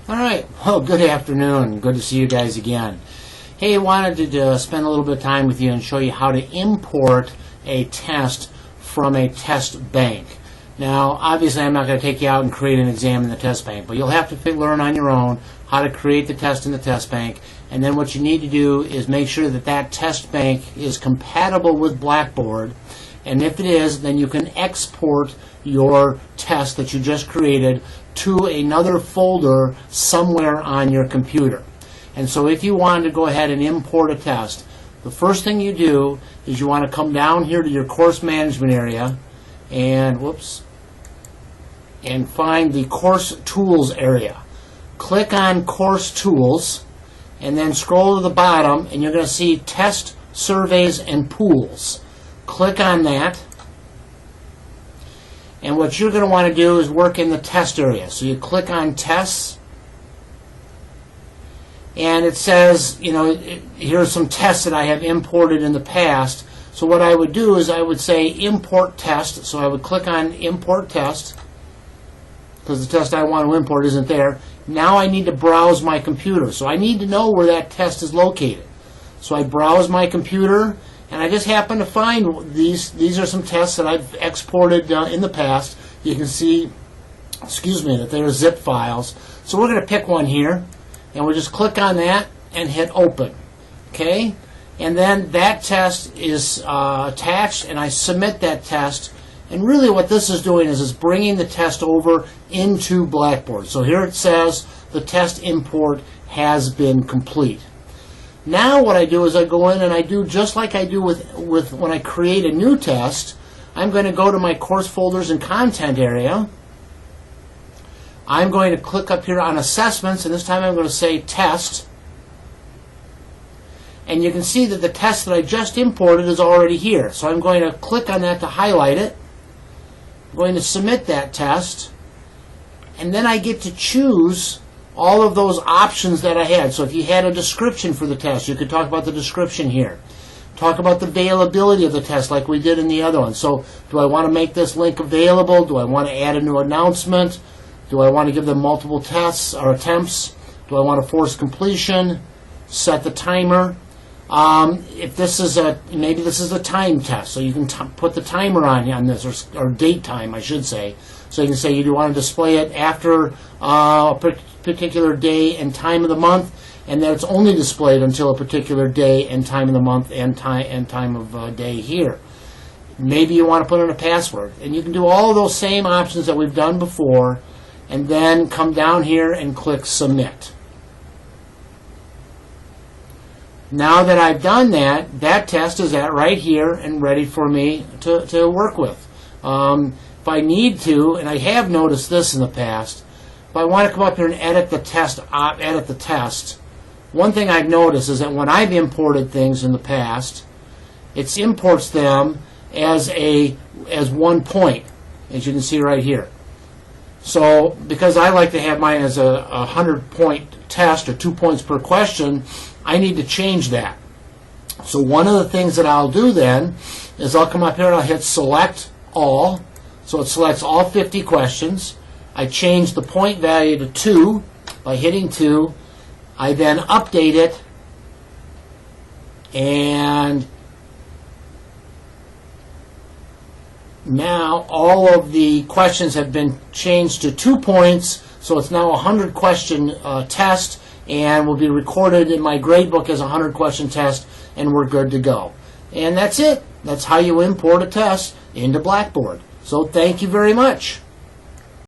All right, well, good afternoon. Good to see you guys again. Hey, I wanted to spend a little bit of time with you and show you how to import a test from a test bank. Now, obviously, I'm not going to take you out and create an exam in the test bank, but you'll have to learn on your own how to create the test in the test bank. And then what you need to do is make sure that that test bank is compatible with Blackboard. And if it is, then you can export your test that you just created to another folder somewhere on your computer. And so if you wanted to go ahead and import a test, the first thing you do is you want to come down here to your course management area and find the course tools area. Click on course tools and then scroll to the bottom and you're going to see test, surveys, and pools. Click on that. And what you're going to want to do is work in the test area. So you click on tests, and it says, here are some tests that I have imported in the past. So what I would do is I would say import test. So I would click on import test, because the test I want to import isn't there. Now I need to browse my computer. So I need to know where that test is located. So I browse my computer, and I just happen to find these. These are some tests that I've exported in the past. You can see, that they're zip files. So we're going to pick one here, and we'll just click on that and hit open. Okay? And then that test is attached, and I submit that test. And really what this is doing is bringing the test over into Blackboard. So here it says the test import has been complete. Now what I do is I go in and I do just like I do with when I create a new test. I'm going to go to my course folders and content area. I'm going to click up here on assessments, and this time I'm going to say test. And you can see that the test that I just imported is already here. So I'm going to click on that to highlight it. I'm going to submit that test. And then I get to choose all of those options that I had. So if you had a description for the test, you could talk about the description here. Talk about the availability of the test like we did in the other one. So do I want to make this link available? Do I want to add a new announcement? Do I want to give them multiple tests or attempts? Do I want to force completion? Set the timer. If this is maybe this is a time test, so you can put the timer on this, or date time, I should say. So you can say you want to display it after a particular day and time of the month, and that it's only displayed until a particular day and time of the month and time of day here. Maybe you want to put in a password, and you can do all of those same options that we've done before, and then come down here and click submit. Now that I've done that, that test is right here and ready for me to work with. If I need to, and I have noticed this in the past, if I want to come up here and edit the test, one thing I've noticed is that when I've imported things in the past, it imports them as one point, as you can see right here. So because I like to have mine as a 100-point test, or 2 points per question, I need to change that. So one of the things that I'll do then is I'll come up here and I'll hit select all. So it selects all 50 questions. I change the point value to 2 by hitting 2. I then update it, and now all of the questions have been changed to 2 points, so it's now a 100-question test, and will be recorded in my gradebook as a 100-question test, and we're good to go. And that's it. That's how you import a test into Blackboard. So thank you very much.